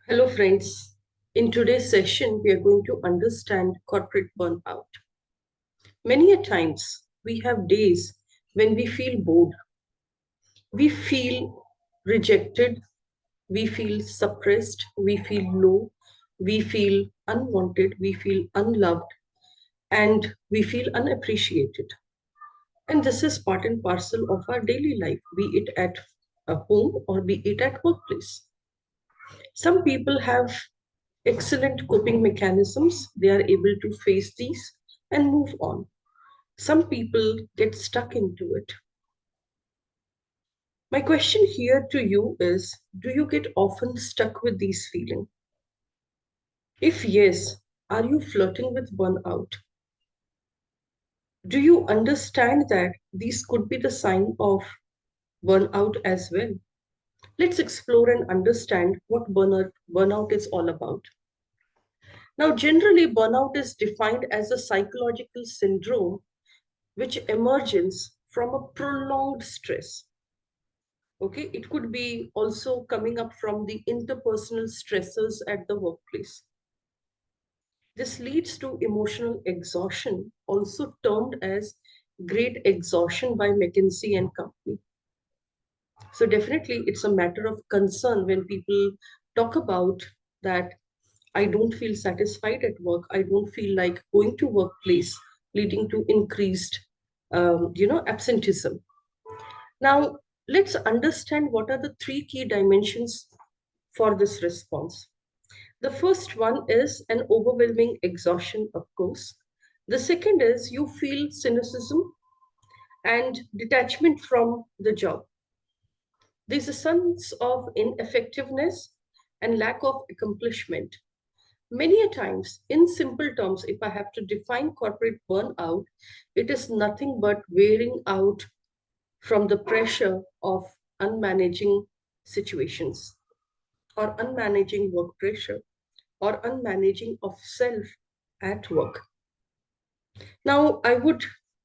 Hello, friends. In today's session, we are going to understand corporate burnout. Many a times, we have days when we feel bored, we feel rejected, we feel suppressed, we feel low, we feel unwanted, we feel unloved, and we feel unappreciated. And this is part and parcel of our daily life, be it at a home or be it at workplace. Some people have excellent coping mechanisms. They are able to face these and move on. Some people get stuck into it. My question here to you is, do you get often stuck with these feelings? If yes, are you flirting with burnout? Do you understand that these could be the sign of burnout as well? Let's explore and understand what burnout is all about. Now, generally, burnout is defined as a psychological syndrome which emerges from a prolonged stress. Okay, it could be also coming up from the interpersonal stressors at the workplace. This leads to emotional exhaustion, also termed as great exhaustion by McKinsey and Company. So definitely it's a matter of concern when people talk about that I don't feel satisfied at work. I don't feel like going to workplace, leading to increased, absenteeism. Now, let's understand what are the three key dimensions for this response. The first one is an overwhelming exhaustion, of course. The second is you feel cynicism and detachment from the job. There's a sense of ineffectiveness and lack of accomplishment. Many a times, in simple terms, if I have to define corporate burnout, it is nothing but wearing out from the pressure of unmanaging situations or unmanaging work pressure or unmanaging of self at work. Now, I would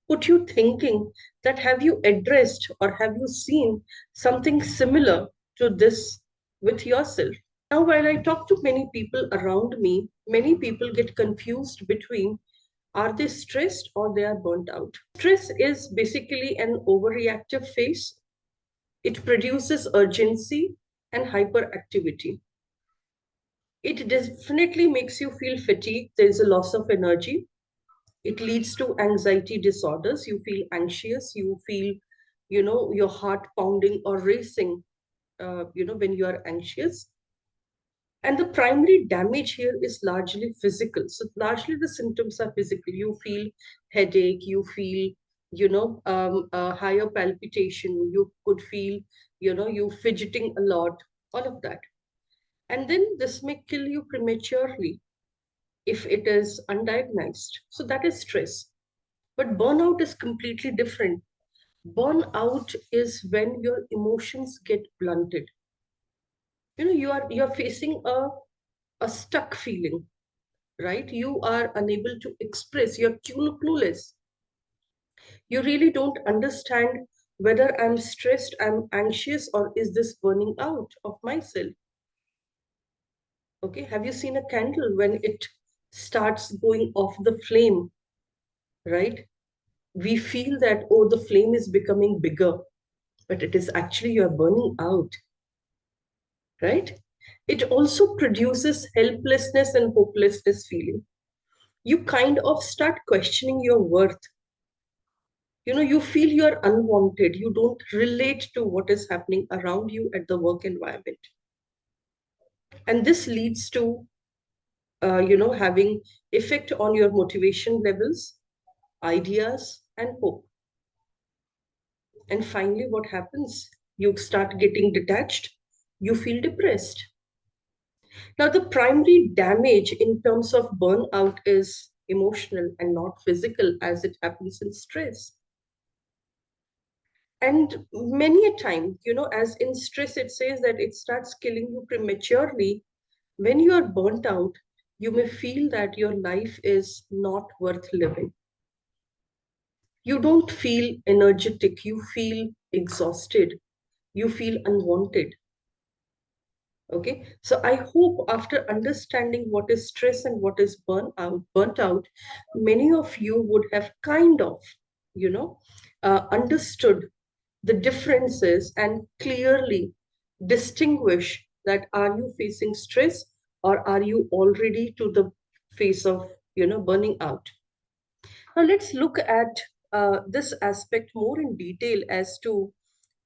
put you thinking that have you addressed or have you seen something similar to this with yourself? Now, while I talk to many people around me, many people get confused between are they stressed or they are burnt out. Stress is basically an overreactive phase. It produces urgency and hyperactivity. It definitely makes you feel fatigued. There's a loss of energy. It leads to anxiety disorders. You feel anxious. You feel, your heart pounding or racing, when you are anxious. And the primary damage here is largely physical. So largely the symptoms are physical. You feel headache. You feel, higher palpitation. You could feel, you fidgeting a lot. All of that. And then this may kill you prematurely if it is undiagnosed. So that is stress. But burnout is completely different. Burnout is when your emotions get blunted. You are facing a stuck feeling, right? You are unable to express, you're clueless. You really don't understand whether I'm stressed, I'm anxious, or is this burning out of myself? Okay, have you seen a candle when it starts going off the flame, right? We feel that, oh, the flame is becoming bigger, but it is actually you're burning out, right? It also produces helplessness and hopelessness feeling. You kind of start questioning your worth. You feel you're unwanted. You don't relate to what is happening around you at the work environment. And this leads to, having effect on your motivation levels, ideas, and hope. And finally, what happens? You start getting detached. You feel depressed. Now, the primary damage in terms of burnout is emotional and not physical, as it happens in stress. And many a time, as in stress, it says that it starts killing you prematurely. When you are burnt out, you may feel that your life is not worth living. You don't feel energetic, you feel exhausted, you feel unwanted. Okay, so I hope after understanding what is stress and what is burnt out, many of you would have kind of, you know, understood the differences and clearly distinguish that are you facing stress or are you already to the face of, burning out. Now let's look at this aspect more in detail as to,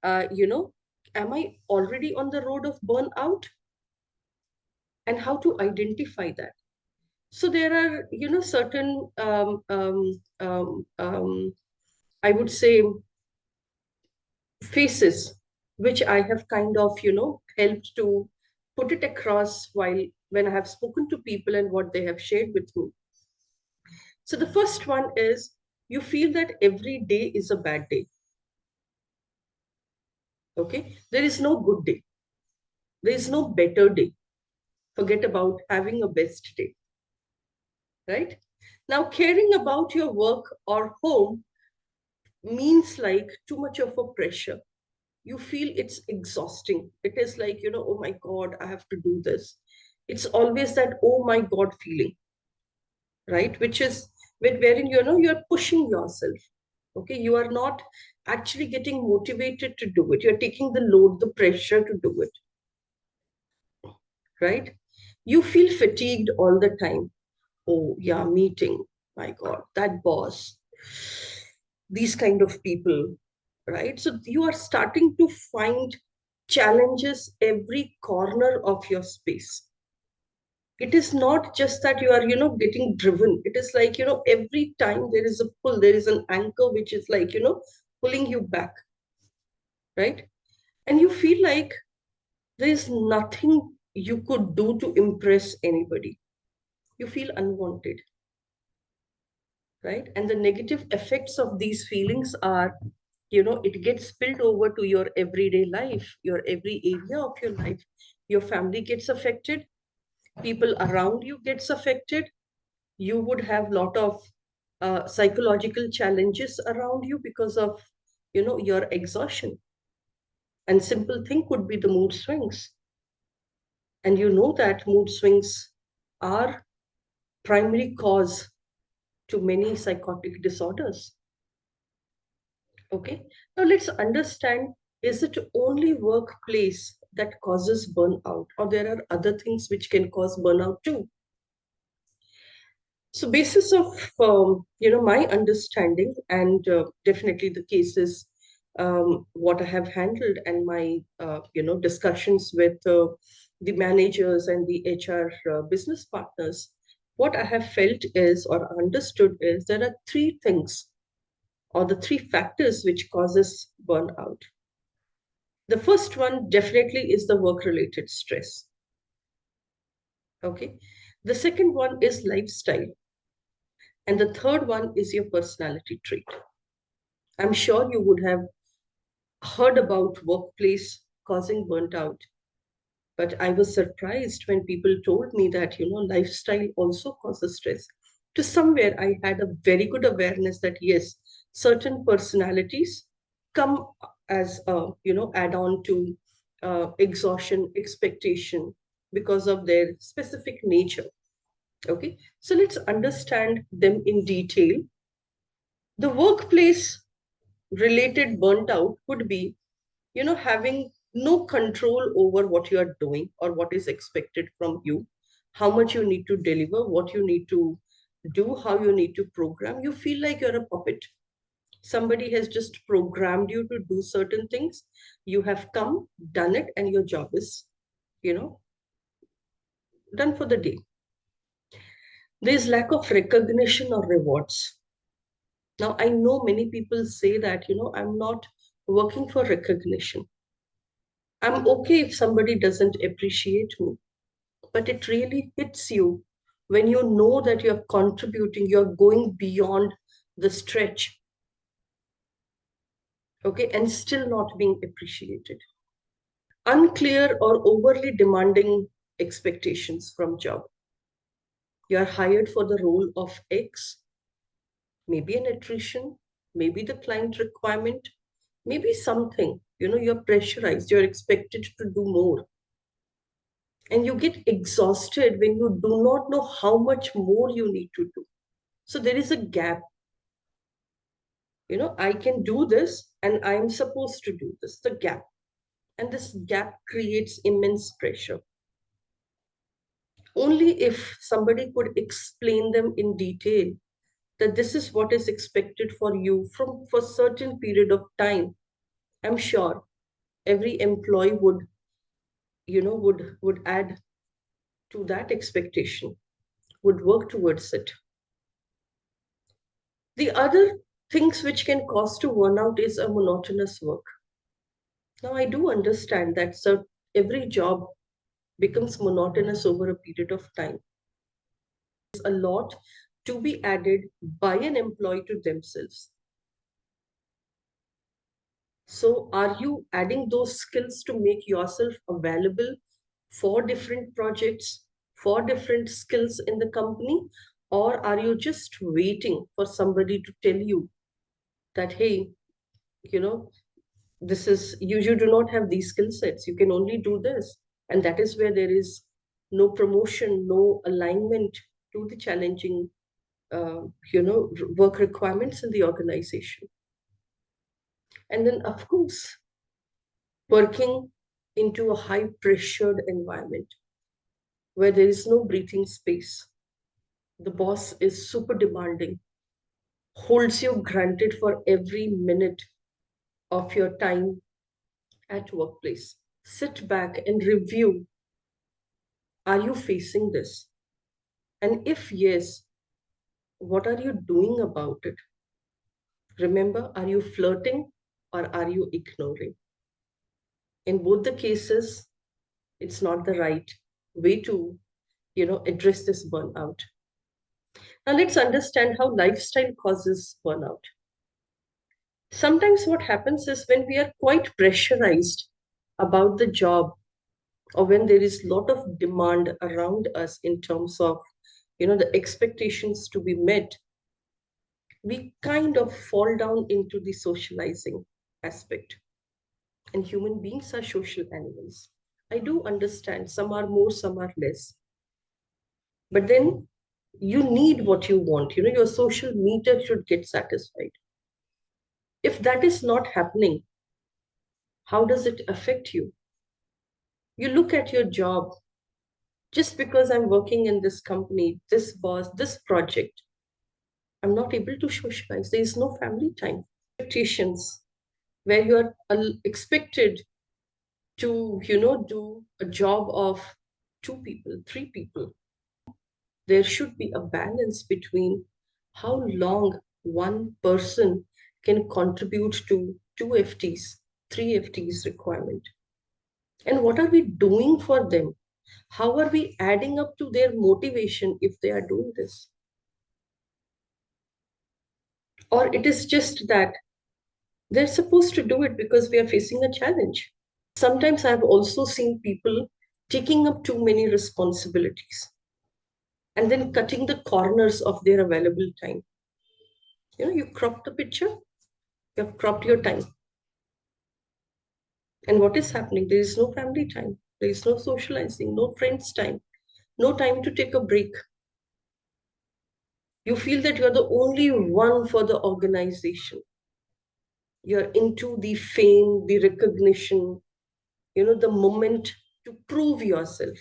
am I already on the road of burnout and how to identify that. So there are, certain, I would say, faces which I have kind of, helped to put it across while when I have spoken to people and what they have shared with me. So the first one is you feel that every day is a bad day. Okay. There is no good day. There is no better day. Forget about having a best day. Right. Now, caring about your work or home means like too much of a pressure. You feel it's exhausting. It is like, oh my God, I have to do this. It's always that, oh my God feeling, right? Which is wherein, you're pushing yourself. Okay. You are not actually getting motivated to do it. You're taking the load, the pressure to do it, right? You feel fatigued all the time. Oh, yeah, meeting. My God, that boss, these kind of people, right? So you are starting to find challenges every corner of your space. It is not just that you are, getting driven. It is like, every time there is a pull, there is an anchor which is like, pulling you back, right? And you feel like there is nothing you could do to impress anybody. You feel unwanted, right? And the negative effects of these feelings are, it gets spilled over to your everyday life, your every area of your life. Your family gets affected, people around you gets affected. You would have lot of psychological challenges around you because of, your exhaustion. And simple thing could be the mood swings. And you know that mood swings are primary cause to many psychotic disorders. Okay, now let's understand, is it only workplace that causes burnout, or there are other things which can cause burnout too? So, basis of my understanding and definitely the cases what I have handled and my discussions with the managers and the HR business partners, what I have felt is or understood is there are three things or the three factors which causes burnout. The first one definitely is the work related stress. Okay. The second one is lifestyle. And the third one is your personality trait. I'm sure you would have heard about workplace causing burnt out, but I was surprised when people told me that, lifestyle also causes stress. To somewhere, I had a very good awareness that yes, certain personalities come as a, add on to exhaustion, expectation because of their specific nature. Okay, so let's understand them in detail. The workplace related burnt out would be, having no control over what you are doing or what is expected from you, how much you need to deliver, what you need to do, how you need to program. You feel like you're a puppet. Somebody has just programmed you to do certain things. You have come, done it, and your job is, you know, done for the day. There's lack of recognition or rewards. Now, I know many people say that, I'm not working for recognition. I'm okay if somebody doesn't appreciate me, but it really hits you when you know that you're contributing, you're going beyond the stretch, okay, and still not being appreciated. Unclear or overly demanding expectations from job. You're hired for the role of X, maybe an attrition, maybe the client requirement, maybe something, you're pressurized, you're expected to do more. And you get exhausted when you do not know how much more you need to do. So there is a gap. I can do this and I'm supposed to do this, the gap. And this gap creates immense pressure. Only if somebody could explain them in detail that this is what is expected for you from for certain period of time, I'm sure every employee would add to that expectation, would work towards it. The other things which can cause to burnout is a monotonous work. Now I do understand that every job becomes monotonous over a period of time. There's a lot to be added by an employee to themselves. So, are you adding those skills to make yourself available for different projects, for different skills in the company? Or are you just waiting for somebody to tell you that, hey, you know, you do not have these skill sets, you can only do this. And that is where there is no promotion, no alignment to the challenging, work requirements in the organization. And then, of course, working into a high pressured environment where there is no breathing space. The boss is super demanding, holds you granted for every minute of your time at workplace. Sit back and review, are you facing this? And if yes, what are you doing about it? Remember, are you flirting or are you ignoring? In both the cases, it's not the right way to, address this burnout. Now let's understand how lifestyle causes burnout. Sometimes what happens is when we are quite pressurized about the job, or when there is a lot of demand around us in terms of, the expectations to be met, we kind of fall down into the socializing aspect. And human beings are social animals. I do understand some are more, some are less. But then you need what you want. Your social meter should get satisfied. If that is not happening, how does it affect you? You look at your job, just because I'm working in this company, this boss, this project, I'm not able to socialize. There is no family time. Expectations where you are expected to, do a job of two people, three people. There should be a balance between how long one person can contribute to two FTs, three FTs requirement. And what are we doing for them? How are we adding up to their motivation if they are doing this? Or it is just that they're supposed to do it because we are facing a challenge. Sometimes I've also seen people taking up too many responsibilities and then cutting the corners of their available time. You crop the picture, you have cropped your time. And what is happening? There is no family time, there is no socializing, no friends time, no time to take a break. You feel that you're the only one for the organization. You're into the fame, the recognition, the moment to prove yourself.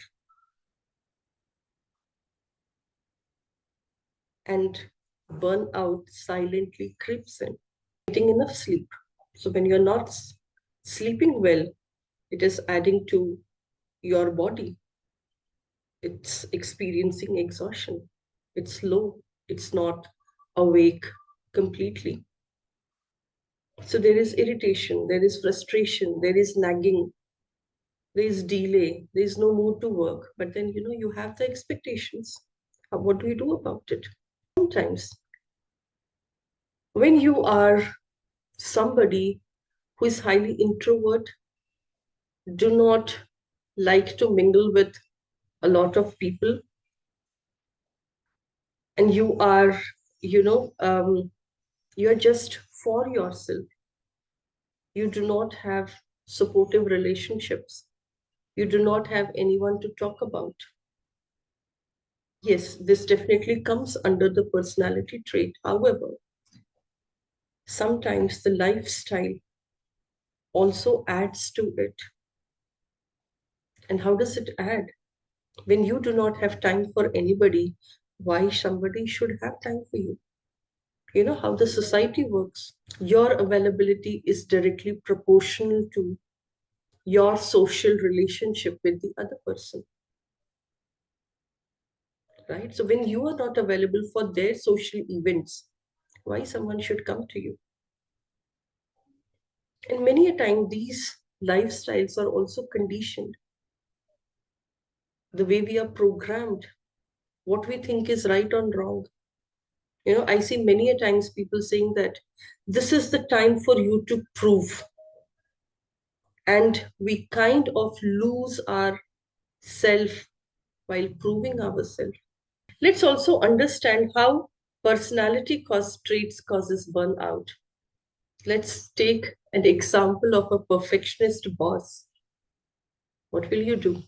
And burnout silently creeps in. Getting enough sleep. So when you're not sleeping well, it is adding to your body. It's experiencing exhaustion. It's low. It's not awake completely. So there is irritation, there is frustration, there is nagging, there is delay, there is no mood to work. But then, you have the expectations. What do you do about it? Sometimes, when you are somebody who is highly introvert, do not like to mingle with a lot of people, and you are, you're just for yourself. You do not have supportive relationships. You do not have anyone to talk about. Yes, this definitely comes under the personality trait. However, sometimes the lifestyle also adds to it. And how does it add? When you do not have time for anybody, why somebody should have time for you? You know how the society works. Your availability is directly proportional to your social relationship with the other person, right? So when you are not available for their social events, why someone should come to you? And many a time, these lifestyles are also conditioned. The way we are programmed, what we think is right or wrong. I see many a times people saying that this is the time for you to prove. And we kind of lose our self while proving ourselves. Let's also understand how personality traits causes burnout. Let's take an example of a perfectionist boss. What will you do?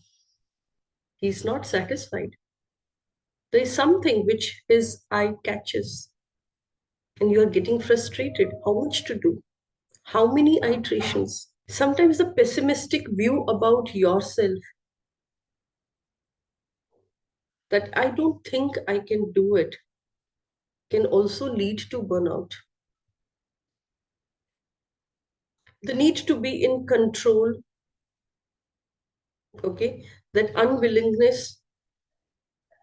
He's not satisfied. There is something which his eye catches, and you are getting frustrated. How much to do? How many iterations? Sometimes the pessimistic view about yourself, that I don't think I can do it, can also lead to burnout. The need to be in control, okay, that unwillingness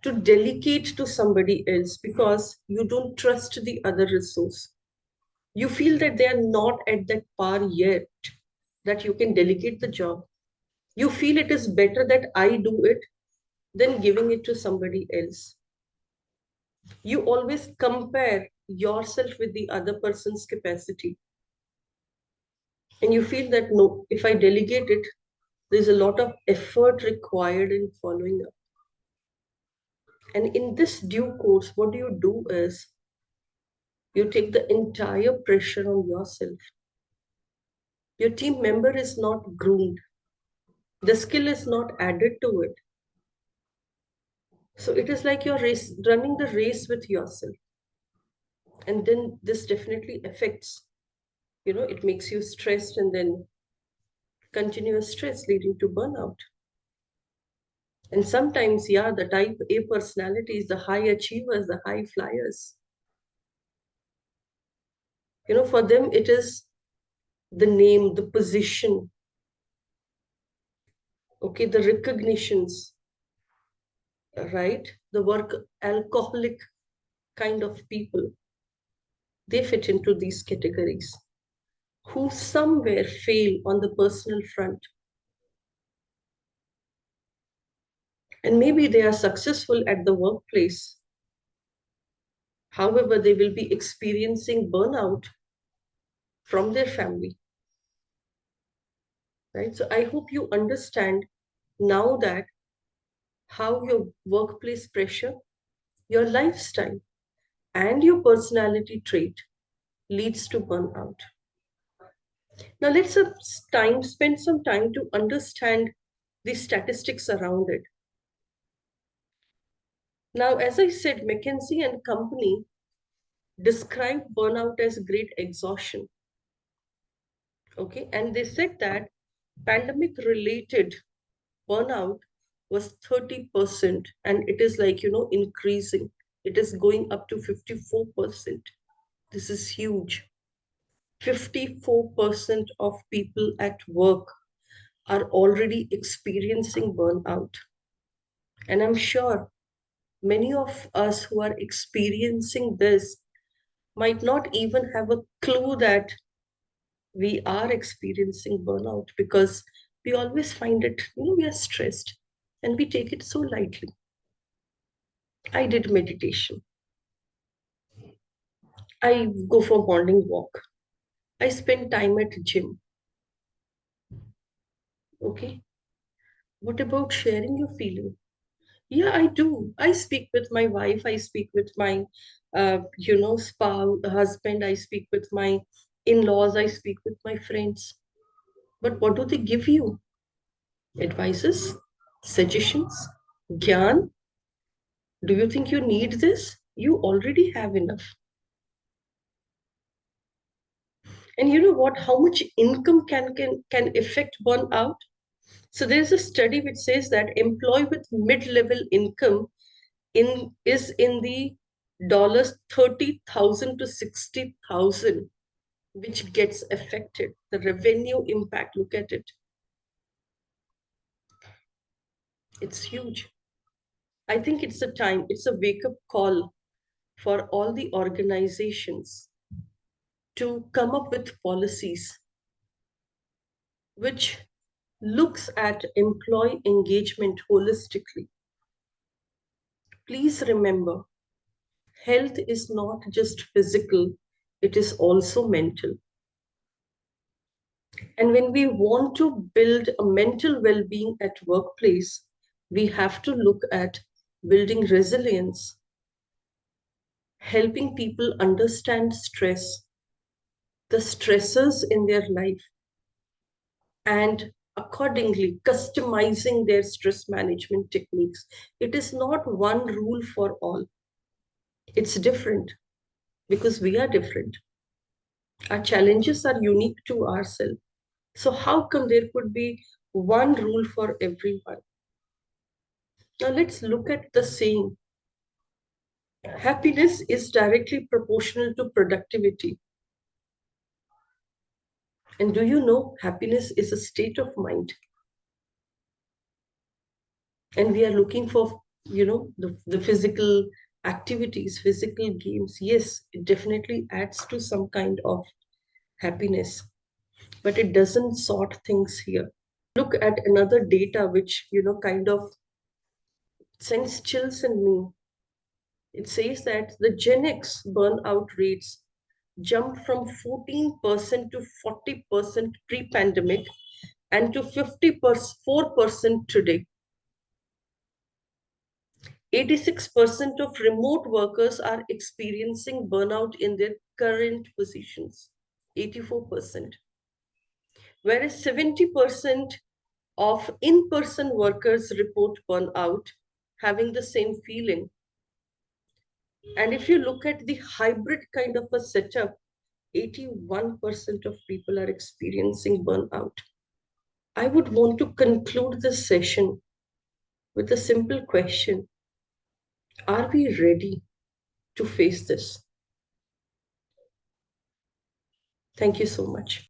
to delegate to somebody else because you don't trust the other resource. You feel that they are not at that par yet that you can delegate the job. You feel it is better that I do it than giving it to somebody else. You always compare yourself with the other person's capacity. And you feel that no, if I delegate it, there's a lot of effort required in following up. And in this due course, what do is you take the entire pressure on yourself. Your team member is not groomed, the skill is not added to it. So it is like you're running the race with yourself. And then this definitely affects, it makes you stressed, and then continuous stress leading to burnout. And sometimes, yeah, the type A personalities, the high achievers, the high flyers, for them, it is the name, the position, okay, the recognitions, right? The work alcoholic kind of people, they fit into these categories who somewhere fail on the personal front. And maybe they are successful at the workplace. However, they will be experiencing burnout from their family, right? So I hope you understand now that how your workplace pressure, your lifestyle, and your personality trait leads to burnout. Now let's spend some time to understand the statistics around it. Now, as I said, McKinsey and company described burnout as great exhaustion. Okay, and they said that pandemic related burnout was 30%, and it is like, increasing. It is going up to 54%. This is huge. 54% of people at work are already experiencing burnout. And I'm sure many of us who are experiencing this might not even have a clue that we are experiencing burnout, because we always find it, we are stressed and we take it so lightly. I did meditation. I go for morning walk. I spend time at gym. Okay. What about sharing your feeling? Yeah, I do. I speak with my wife. I speak with my, spouse, husband. I speak with my in-laws. I speak with my friends. But what do they give you? Advices, suggestions, gyan. Do you think you need this? You already have enough. And you know what? How much income can affect burnout? So there's a study which says that employee with mid-level income is in the dollars 30,000 to 60,000, which gets affected. The revenue impact, look at it. It's huge. I think it's a time, it's a wake-up call for all the organizations to come up with policies which looks at employee engagement holistically. Please remember, health is not just physical, it is also mental. And when we want to build a mental well-being at workplace, we have to look at building resilience, helping people understand stress, the stressors in their life, and accordingly customizing their stress management techniques. It is not one rule for all. It's different because we are different. Our challenges are unique to ourselves. So how come there could be one rule for everyone? Now let's look at the saying. Happiness is directly proportional to productivity. And do you know happiness is a state of mind? And we are looking for, the physical activities, physical games. Yes, it definitely adds to some kind of happiness, but it doesn't sort things here. Look at another data which, kind of sends chills in me. It says that the Gen X burnout rates jumped from 14% to 40% pre-pandemic and to 54% today. 86% of remote workers are experiencing burnout in their current positions. 84%. Whereas 70% of in-person workers report burnout, having the same feeling. And if you look at the hybrid kind of a setup, 81% of people are experiencing burnout. I would want to conclude this session with a simple question. Are we ready to face this? Thank you so much.